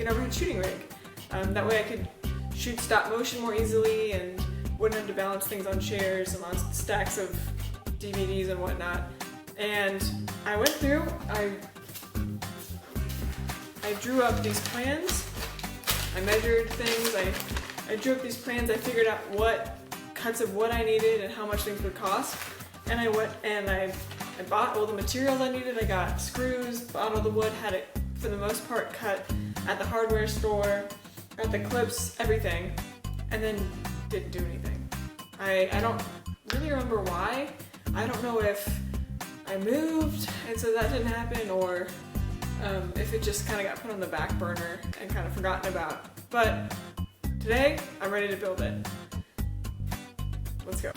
an overhead shooting rig. That way I could shoot stop motion more easily and wouldn't have to balance things on chairs and on stacks of DVDs and whatnot. And I went through, I drew up these plans, I measured things, I drew up these plans, I figured out what cuts of wood I needed and how much things would cost. And I went and I bought all the materials I needed. I got screws, bought all the wood, had it for the most part cut at the hardware store, got the clips, everything, and then didn't do anything. I don't really remember why. I don't know if I moved and so that didn't happen, or if it just kind of got put on the back burner and kind of forgotten about. But today, I'm ready to build it. Let's go.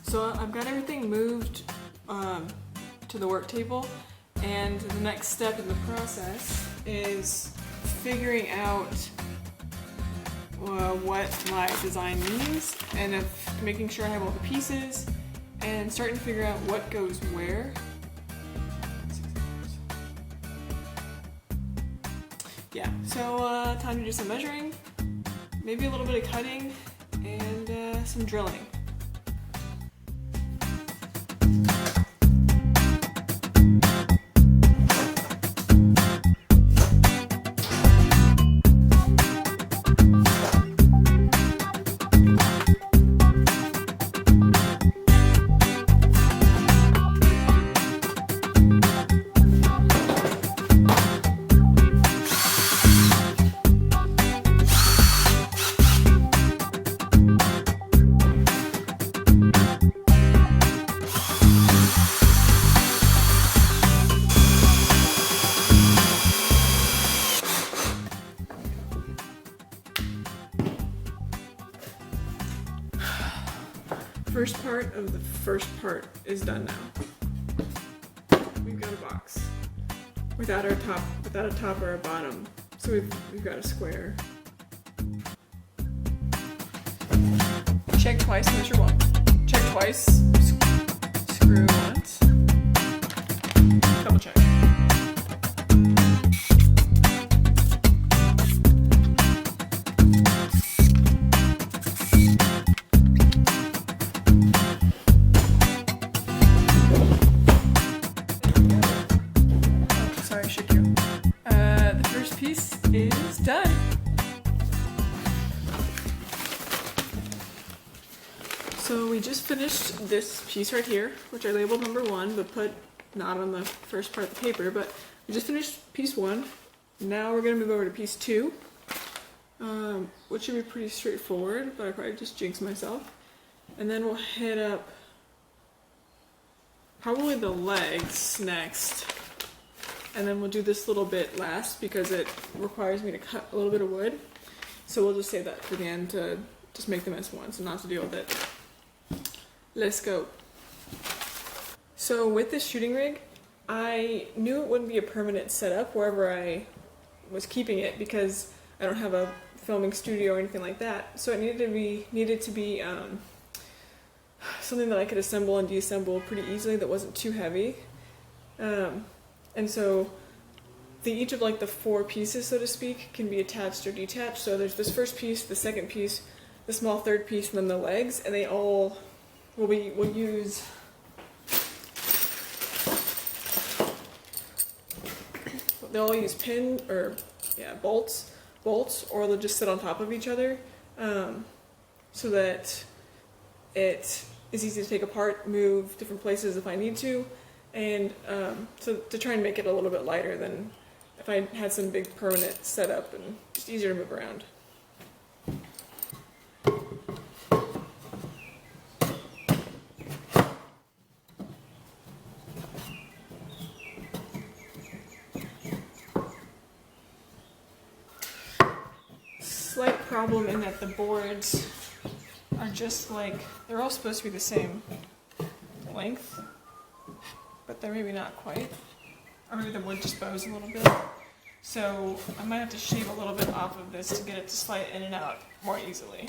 So I've got everything moved to the work table, and the next step in the process is figuring out what my design means, and making sure I have all the pieces, and starting to figure out what goes where. Yeah, so time to do some measuring, maybe a little bit of cutting, and some drilling. First part of the first part is done now. We've got a box without a top or a bottom. So we've got a square. Check twice, measure once. Check twice, screw once. Double check. Piece is done. So we just finished this piece right here, which I labeled number 1, but put not on the first part of the paper, but we just finished piece 1. Now we're gonna move over to piece 2, which should be pretty straightforward, but I probably just jinxed myself. And then we'll hit up probably the legs next. And then we'll do this little bit last because it requires me to cut a little bit of wood. So we'll just save that for the end to just make them as one, so not to deal with it. Let's go. So with this shooting rig, I knew it wouldn't be a permanent setup wherever I was keeping it because I don't have a filming studio or anything like that. So it needed to be something that I could assemble and deassemble pretty easily that wasn't too heavy. And so each of like the 4 pieces, so to speak, can be attached or detached. So there's this first piece, the second piece, the small third piece, and then the legs, and they all we'll use they'll all use bolts, or they'll just sit on top of each other, so that it is easy to take apart, move different places if I need to. And so to try and make it a little bit lighter than if I had some big permanent setup and just easier to move around. problem in that the boards are just like, they're all supposed to be the same length, but they're maybe not quite. Or maybe the wood just bows a little bit. So I might have to shave a little bit off of this to get it to slide in and out more easily.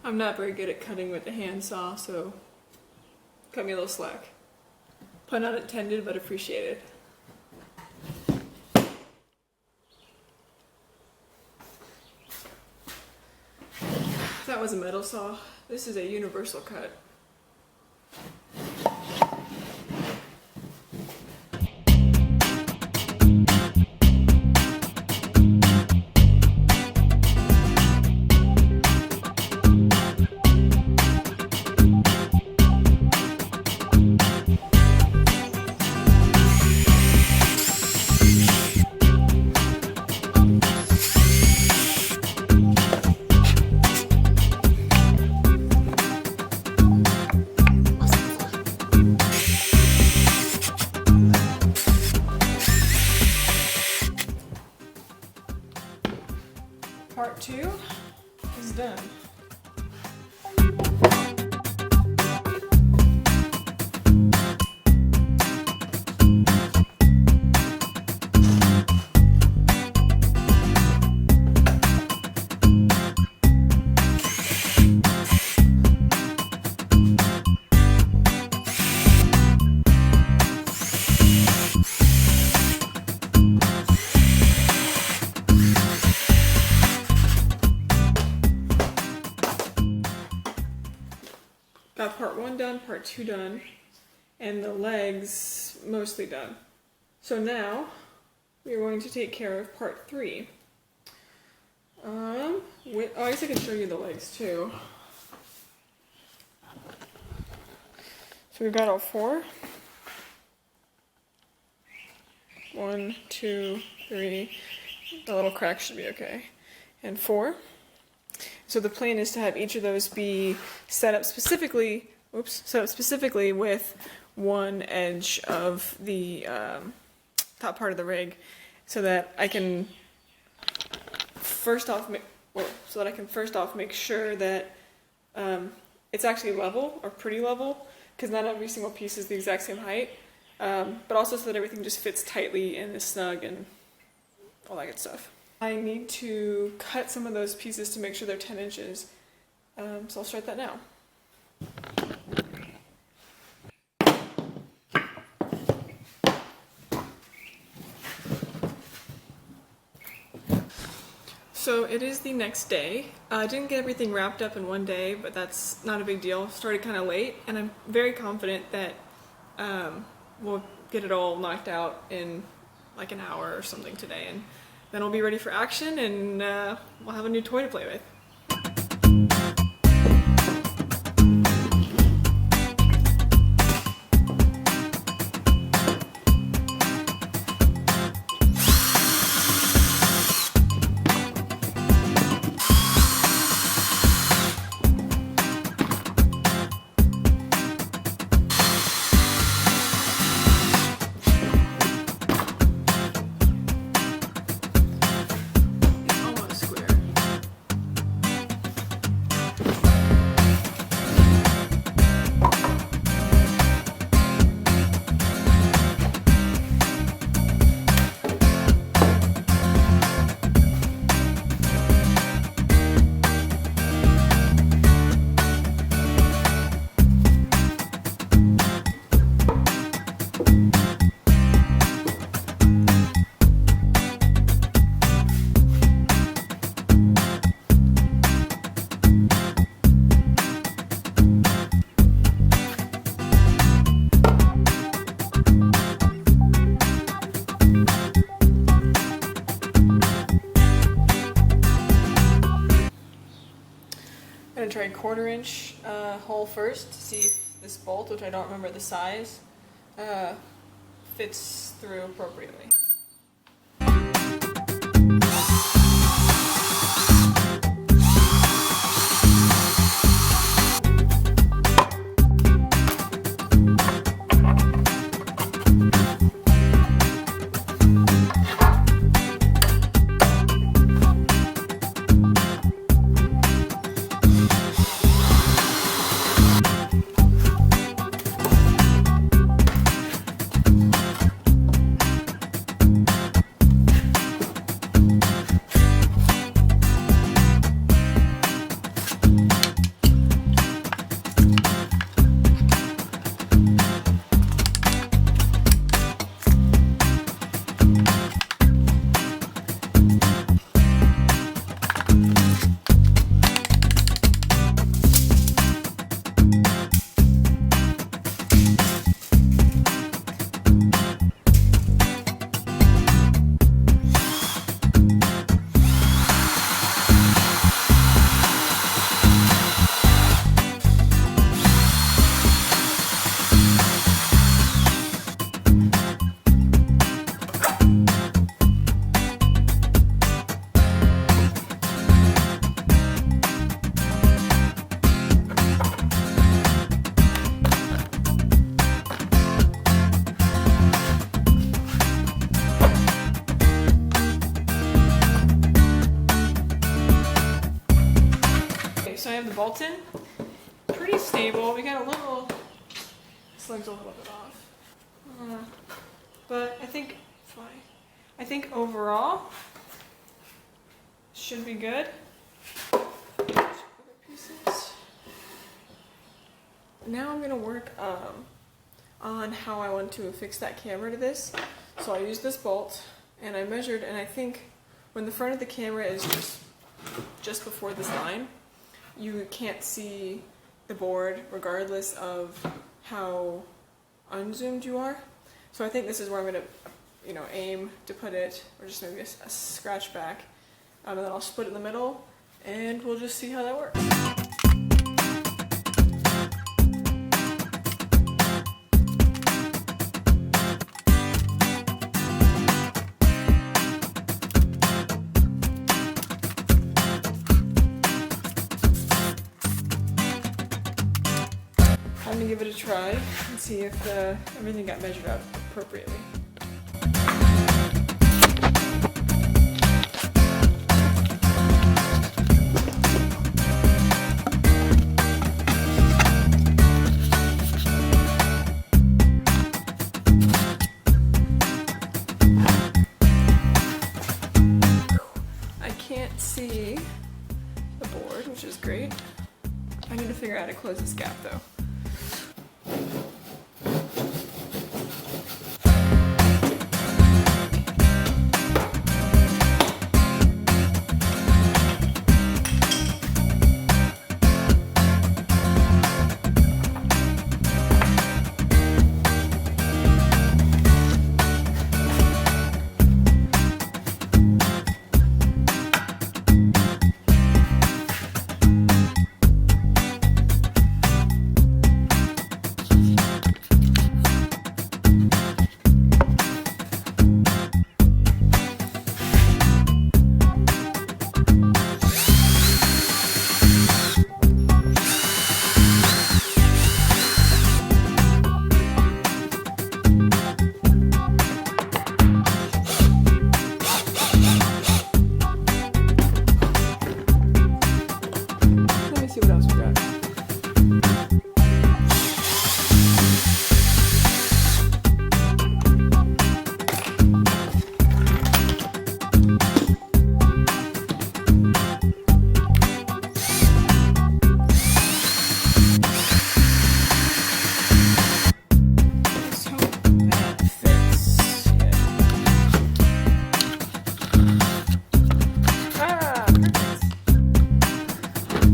I'm not very good at cutting with the handsaw, so cut me a little slack. Pun not intended, but appreciated. That was a metal saw. This is a universal cut. Part 2 is done. Got part 1 done, part 2 done, and the legs mostly done. So now we're going to take care of part 3. I guess I can show you the legs too. So we've got all 4. 1, 2, 3. The little crack should be okay. And 4. So the plan is to have each of those be set up specifically with one edge of the top part of the rig, so that I can first off make sure that it's actually level or pretty level, because not every single piece is the exact same height, but also so that everything just fits tightly and is snug and all that good stuff. I need to cut some of those pieces to make sure they're 10 inches, so I'll start that now. So it is the next day. I didn't get everything wrapped up in one day, but that's not a big deal. Started kind of late, and I'm very confident that we'll get it all knocked out in like an hour or something today, and then we'll be ready for action, and we'll have a new toy to play with. I'm going to try a 1/4 inch hole first to see if this bolt, which I don't remember the size, fits through appropriately. pretty stable. We got a little, this leg's a little bit off. But I think, fine. I think overall, should be good. Other pieces. Now I'm gonna work on how I want to fix that camera to this. So I used this bolt and I measured, and I think when the front of the camera is just before this line, you can't see the board regardless of how unzoomed you are. So I think this is where I'm gonna, aim to put it, or just maybe a scratch back, and then I'll split it in the middle, and we'll just see how that works. I'm gonna give it a try and see if everything got measured out appropriately. I can't see the board, which is great. I need to figure out how to close this gap though.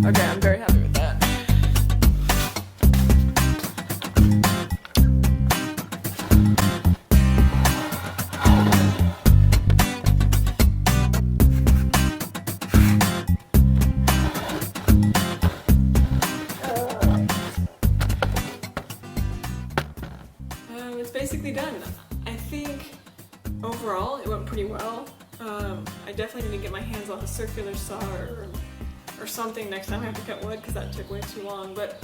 Okay, I'm very happy with that. It's basically done. I think overall it went pretty well. I definitely need to get my hands on a circular saw or something next time I have to cut wood, because that took way too long. But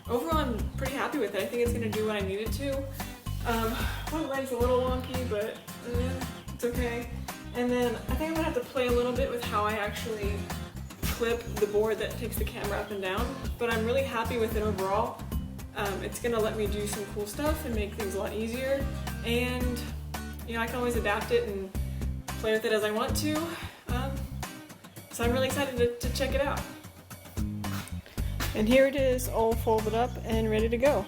overall I'm pretty happy with it. I think it's going to do what I needed to. One leg's a little wonky, but it's okay. And then I think I'm going to have to play a little bit with how I actually clip the board that takes the camera up and down. But I'm really happy with it overall. It's going to let me do some cool stuff and make things a lot easier. And I can always adapt it and play with it as I want to. So I'm really excited to check it out. And here it is, all folded up and ready to go.